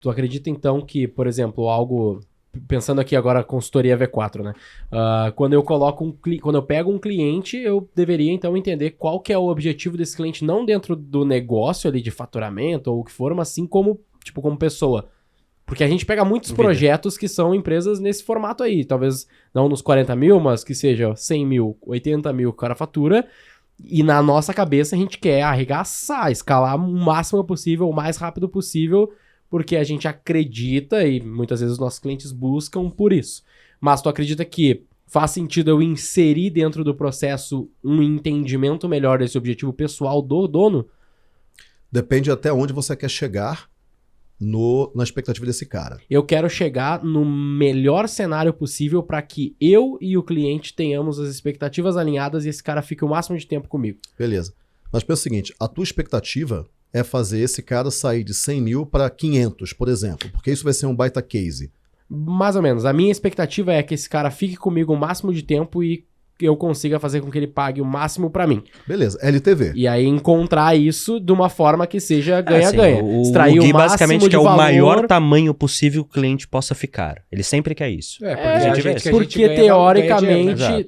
Tu acredita então que, por exemplo, algo... Pensando aqui agora, consultoria V4, né? Quando eu quando eu pego um cliente, eu deveria então entender qual que é o objetivo desse cliente, não dentro do negócio ali de faturamento ou o que for, mas sim como, tipo, como pessoa. Porque a gente pega muitos projetos que são empresas nesse formato aí. Talvez não nos 40 mil, mas que seja 100 mil, 80 mil que o cara fatura. E na nossa cabeça a gente quer arregaçar, escalar o máximo possível, o mais rápido possível, porque a gente acredita e muitas vezes os nossos clientes buscam por isso. Mas tu acredita que faz sentido eu inserir dentro do processo um entendimento melhor desse objetivo pessoal do dono? Depende até onde você quer chegar na expectativa desse cara. Eu quero chegar no melhor cenário possível para que eu e o cliente tenhamos as expectativas alinhadas e esse cara fique o máximo de tempo comigo. Beleza. Mas pensa o seguinte, a tua expectativa é fazer esse cara sair de 100 mil para 500, por exemplo, porque isso vai ser um baita case. Mais ou menos. A minha expectativa é que esse cara fique comigo o máximo de tempo e eu consiga fazer com que ele pague o máximo pra mim. Beleza, LTV. E aí encontrar isso de uma forma que seja ganha-ganha. Extrair o Gui basicamente quer o maior tamanho possível que o cliente possa ficar. Ele sempre quer isso. Porque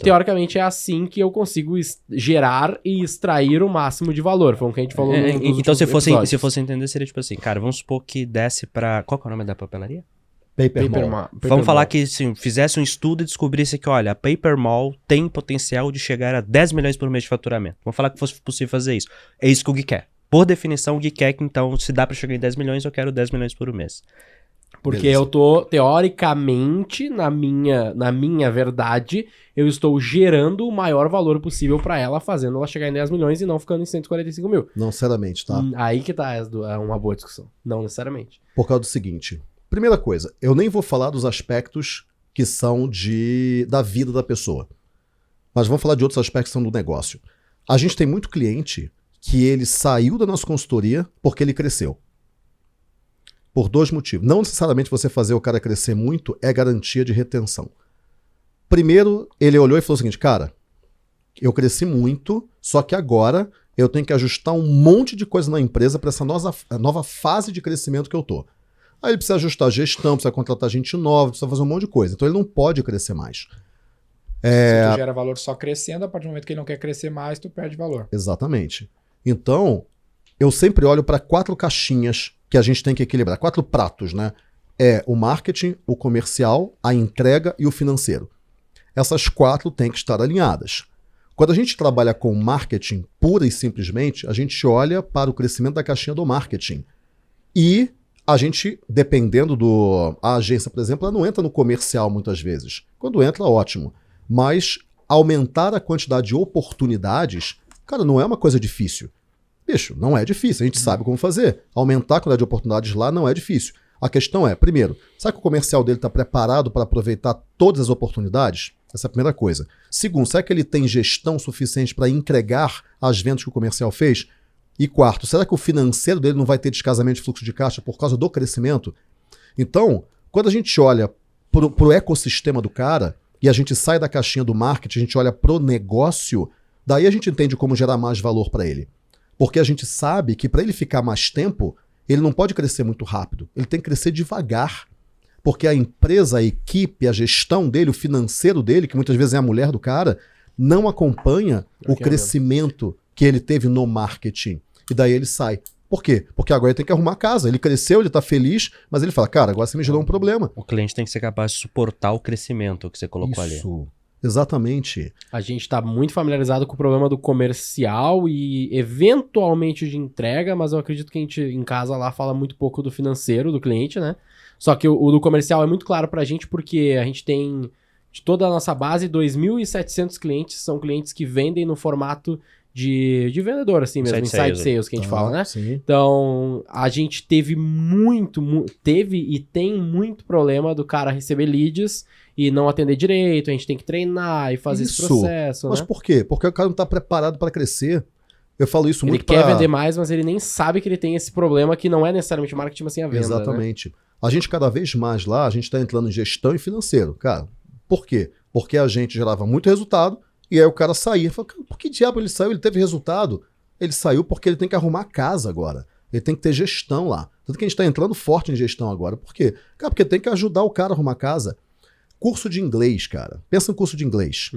teoricamente é assim que eu consigo gerar e extrair o máximo de valor. Foi o que a gente falou então se fosse entender, seria tipo assim, cara, vamos supor que desce pra... Qual que é o nome da papelaria? Paper Mall. Vamos falar que se fizesse um estudo e descobrisse que, olha, a Paper Mall tem potencial de chegar a 10 milhões por mês de faturamento. Vamos falar que fosse possível fazer isso. É isso que o Gui quer. Por definição, o Gui quer que, então, se dá pra chegar em 10 milhões, eu quero 10 milhões por mês. Porque eu tô, teoricamente, na minha verdade, eu estou gerando o maior valor possível pra ela, fazendo ela chegar em 10 milhões e não ficando em 145 mil. Não necessariamente, tá? Aí que tá uma boa discussão. Não necessariamente. Por causa do seguinte... Primeira coisa, eu nem vou falar dos aspectos que são da vida da pessoa. Mas vamos falar de outros aspectos que são do negócio. A gente tem muito cliente que ele saiu da nossa consultoria porque ele cresceu. Por dois motivos. Não necessariamente você fazer o cara crescer muito é garantia de retenção. Primeiro, ele olhou e falou o seguinte, cara, eu cresci muito, só que agora eu tenho que ajustar um monte de coisa na empresa para essa nova fase de crescimento que eu tô. Aí ele precisa ajustar a gestão, precisa contratar gente nova, precisa fazer um monte de coisa. Então ele não pode crescer mais. Se tu gera valor só crescendo, a partir do momento que ele não quer crescer mais, tu perde valor. Exatamente. Então, eu sempre olho para 4 caixinhas que a gente tem que equilibrar. 4 pratos, né? É o marketing, o comercial, a entrega e o financeiro. Essas 4 têm que estar alinhadas. Quando a gente trabalha com marketing pura e simplesmente, a gente olha para o crescimento da caixinha do marketing. E a gente, dependendo a agência, por exemplo, ela não entra no comercial muitas vezes. Quando entra, ótimo. Mas aumentar a quantidade de oportunidades, cara, não é uma coisa difícil. Bicho, não é difícil, a gente sabe como fazer. Aumentar a quantidade de oportunidades lá não é difícil. A questão é, primeiro, será que o comercial dele está preparado para aproveitar todas as oportunidades? Essa é a primeira coisa. Segundo, será que ele tem gestão suficiente para entregar as vendas que o comercial fez? E quarto, será que o financeiro dele não vai ter descasamento de fluxo de caixa por causa do crescimento? Então, quando a gente olha para o ecossistema do cara e a gente sai da caixinha do marketing, a gente olha para o negócio, daí a gente entende como gerar mais valor para ele. Porque a gente sabe que para ele ficar mais tempo, ele não pode crescer muito rápido, ele tem que crescer devagar. Porque a empresa, a equipe, a gestão dele, o financeiro dele, que muitas vezes é a mulher do cara, não acompanha o crescimento que ele teve no marketing. E daí ele sai. Por quê? Porque agora ele tem que arrumar a casa. Ele cresceu, ele tá feliz, mas ele fala, cara, agora você me gerou um problema. O cliente tem que ser capaz de suportar o crescimento que você colocou ali. Isso, exatamente. A gente tá muito familiarizado com o problema do comercial e eventualmente de entrega, mas eu acredito que a gente em casa lá fala muito pouco do financeiro do cliente, né? Só que o do comercial é muito claro pra gente porque a gente tem, de toda a nossa base, 2.700 clientes, são clientes que vendem no formato de vendedor, assim mesmo, inside sales que a gente fala, né? Sim. Então, a gente teve e tem muito problema do cara receber leads e não atender direito, a gente tem que treinar e fazer esse processo, Mas né? por quê? Porque o cara não tá preparado para crescer. Eu falo isso muito Ele quer vender mais, mas ele nem sabe que ele tem esse problema que não é necessariamente marketing, mas sim a venda. Exatamente. Né? A gente cada vez mais lá, a gente tá entrando em gestão e financeiro. Cara, por quê? Porque a gente gerava muito resultado e aí o cara saía. Fala, por que diabo ele saiu? Ele teve resultado? Ele saiu porque ele tem que arrumar a casa agora. Ele tem que ter gestão lá. Tanto que a gente está entrando forte em gestão agora. Por quê? Cara, porque tem que ajudar o cara a arrumar casa. Curso de inglês, cara. Pensa em curso de inglês.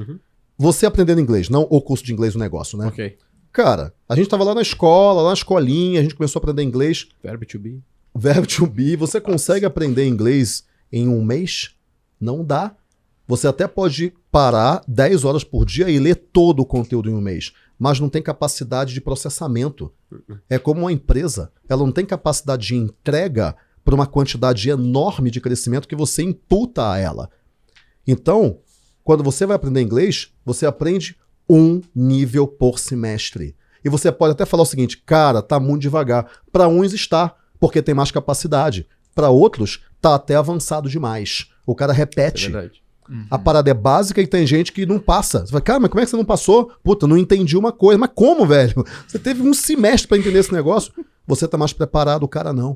Você aprendendo inglês, não o curso de inglês do negócio, né? Ok. Cara, a gente tava lá na escola, lá na escolinha, a gente começou a aprender inglês. Verbo to be. Verbo to be. Você consegue aprender inglês em um mês? Não dá. Você até pode parar 10 horas por dia e ler todo o conteúdo em um mês, mas não tem capacidade de processamento. É como uma empresa. Ela não tem capacidade de entrega para uma quantidade enorme de crescimento que você imputa a ela. Então, quando você vai aprender inglês, você aprende um nível por semestre. E você pode até falar o seguinte, cara, tá muito devagar. Para uns está, porque tem mais capacidade. Para outros, tá até avançado demais. O cara repete. É verdade. A parada é básica e tem gente que não passa. Você fala, cara, mas como é que você não passou? Puta, não entendi uma coisa. Mas como, velho? Você teve um semestre para entender esse negócio. Você tá mais preparado, o cara não.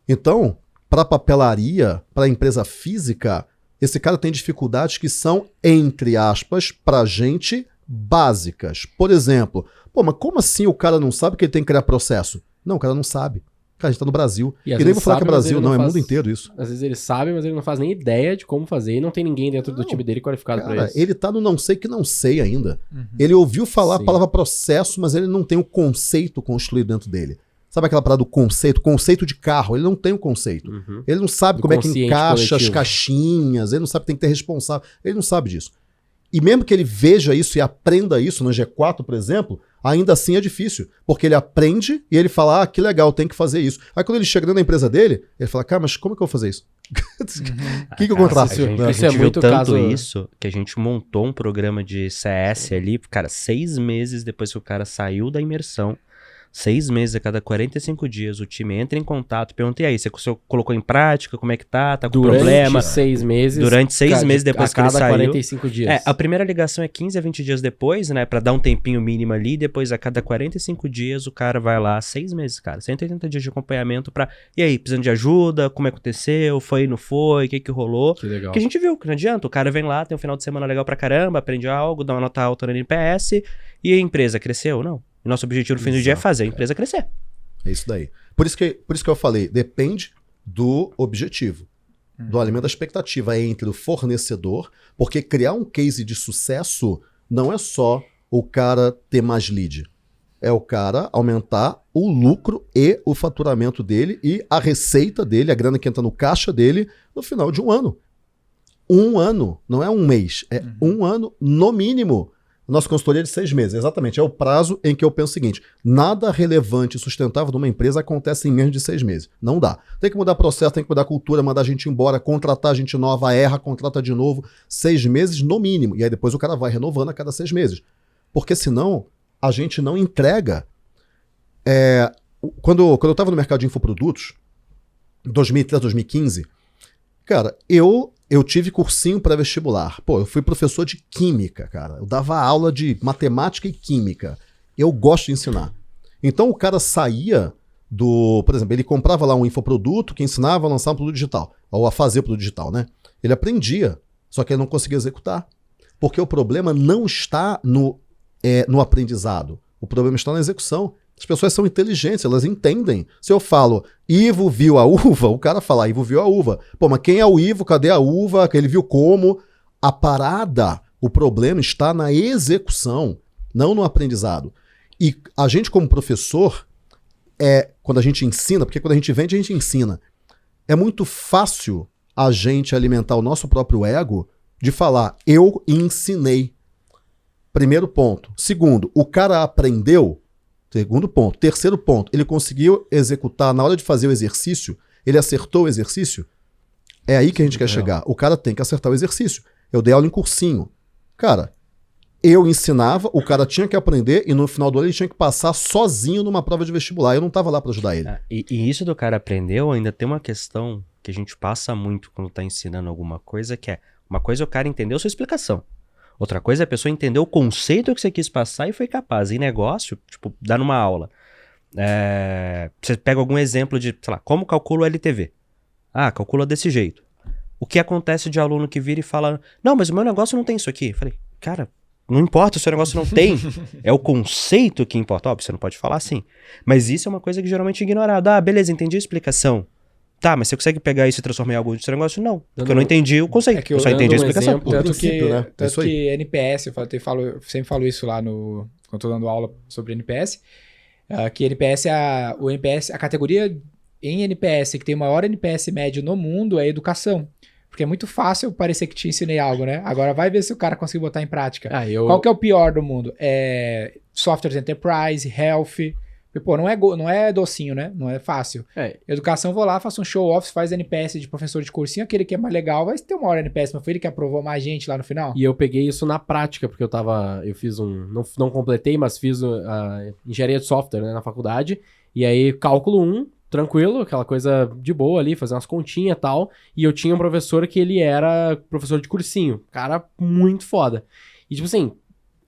Então, para papelaria, para empresa física, esse cara tem dificuldades que são, entre aspas, pra gente, básicas. Por exemplo, pô, mas como assim o cara não sabe que ele tem que criar processo? Não, o cara não sabe. Cara, a gente tá no Brasil. E E às nem vezes vou falar que é sabe, mas Brasil, ele não, é faz- mundo inteiro isso. Às vezes ele sabe, mas ele não faz nem ideia de como fazer e não tem ninguém dentro do Não. time dele qualificado pra Cara, isso. ele tá no não sei que não sei ainda. Ele ouviu falar Sim. a palavra processo, mas ele não tem o conceito construído dentro dele. Sabe aquela parada do conceito? Conceito de carro. Ele não tem o conceito. Ele não sabe Do como é que consciente encaixa as coletivo. caixinhas. Ele não sabe que tem que ter responsável. Ele não sabe disso. E mesmo que ele veja isso e aprenda isso no G4, por exemplo, ainda assim é difícil. Porque ele aprende e ele fala, ah, que legal, tem que fazer isso. Aí quando ele chega dentro da empresa dele, ele fala, cara, mas como é que eu vou fazer isso? O que eu contrato? isso- A gente, isso é viu muito tanto caso- isso que a gente montou um programa de CS ali, cara, 6 meses depois que o cara saiu da imersão, 6 meses a cada 45 dias, o time entra em contato, pergunta, e aí, você colocou em prática, como é que tá com Durante problema? 6 meses. Durante 6 meses depois que ele A cada saiu. 45 dias. A primeira ligação é 15 a 20 dias depois, né? Pra dar um tempinho mínimo ali. Depois, a cada 45 dias, o cara vai lá, 6 meses, cara. 180 dias de acompanhamento pra... E aí, precisando de ajuda? Como é que aconteceu? Foi, não foi? O que rolou? Que legal. Que a gente viu, que não adianta. O cara vem lá, tem um final de semana legal pra caramba, aprende algo, dá uma nota alta no NPS. E a empresa cresceu? Não. E nosso objetivo no fim do dia é fazer a empresa crescer. É isso daí. Por isso que eu falei, depende do objetivo, do alimento da expectativa entre o fornecedor, porque criar um case de sucesso não é só o cara ter mais lead. É o cara aumentar o lucro e o faturamento dele e a receita dele, a grana que entra no caixa dele no final de um ano. Um ano, não é um mês, é um ano no mínimo. Nossa consultoria é de 6 meses, exatamente. É o prazo em que eu penso o seguinte: nada relevante e sustentável de uma empresa acontece em menos de 6 meses. Não dá. Tem que mudar processo, tem que mudar cultura, mandar gente embora, contratar gente nova, erra, contrata de novo. 6 meses no mínimo. E aí depois o cara vai renovando a cada 6 meses. Porque senão a gente não entrega. Quando eu estava no mercado de infoprodutos, em 2013, 2015, cara, eu tive cursinho pré-vestibular. Pô, eu fui professor de química, cara. Eu dava aula de matemática e química. Eu gosto de ensinar. Então o cara saía por exemplo, ele comprava lá um infoproduto que ensinava a lançar um produto digital, ou a fazer o produto digital, né? Ele aprendia, só que ele não conseguia executar. Porque o problema não está no aprendizado. O problema está na execução. As pessoas são inteligentes, elas entendem. Se eu falo, Ivo viu a uva, o cara fala, Ivo viu a uva. Pô, mas quem é o Ivo? Cadê a uva? Ele viu como? A parada, o problema está na execução, não no aprendizado. E a gente como professor, quando a gente ensina, porque quando a gente vende, a gente ensina. É muito fácil a gente alimentar o nosso próprio ego de falar, eu ensinei. Primeiro ponto. Segundo, o cara aprendeu. Segundo ponto. Terceiro ponto, ele conseguiu executar na hora de fazer o exercício, ele acertou o exercício. É aí que a gente quer chegar. O cara tem que acertar o exercício. Eu dei aula em cursinho. Cara, eu ensinava, o cara tinha que aprender e no final do ano ele tinha que passar sozinho numa prova de vestibular. Eu não estava lá para ajudar ele. E isso do cara aprendeu, ainda tem uma questão que a gente passa muito quando tá ensinando alguma coisa, que é, uma coisa é o cara entendeu sua explicação. Outra coisa é a pessoa entender o conceito que você quis passar e foi capaz. Em negócio, tipo, dar numa aula. Você pega algum exemplo de, sei lá, como calcula o LTV? Ah, calcula desse jeito. O que acontece de aluno que vira e fala, não, mas o meu negócio não tem isso aqui. Eu falei, cara, Não importa se o negócio não tem. É o conceito que importa. Óbvio, você não pode falar assim. Mas isso é uma coisa que geralmente é ignorada. Ah, beleza, entendi a explicação. Tá, mas você consegue pegar isso e transformar em algo de seu negócio? Não. Porque eu não entendi o conceito. É que eu só entendi a explicação. exemplo, O Tanto princípio, né? tanto Isso aí. que NPS, eu sempre falo isso lá quando eu tô dando aula sobre NPS, que NPS o NPS, a categoria em NPS que tem o maior NPS médio no mundo é educação. Porque é muito fácil parecer que te ensinei algo, né? Agora vai ver se o cara conseguiu botar em prática. Qual que é o pior do mundo? É softwares enterprise, health. Pô, não é docinho, né? Não é fácil. Educação, vou lá, faço um show-off, faz NPS de professor de cursinho, aquele que é mais legal, vai ter uma hora NPS, mas foi ele que aprovou mais gente lá no final? E eu peguei isso na prática, porque eu fiz não completei, mas fiz engenharia de software, né, na faculdade, e aí cálculo 1, tranquilo, aquela coisa de boa ali, fazer umas continhas e tal, e eu tinha um professor que ele era professor de cursinho, cara muito foda. E tipo assim,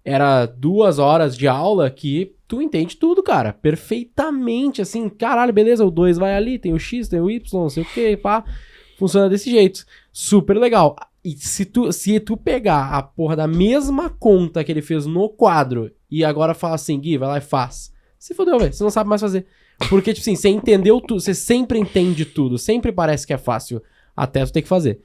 era 2 horas de aula que tu entende tudo, cara, perfeitamente, assim, caralho, beleza, o 2 vai ali, tem o X, tem o Y, não sei o que, pá, funciona desse jeito, super legal. E se tu pegar a porra da mesma conta que ele fez no quadro e agora fala assim, Gui, vai lá e faz, se fodeu, velho, você não sabe mais fazer. Porque, tipo assim, você entendeu tudo, você sempre entende tudo, sempre parece que é fácil, até tu ter que fazer.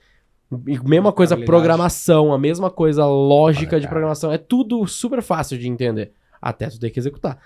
E mesma coisa programação, a mesma coisa lógica de programação, é tudo super fácil de entender, até tu ter que executar.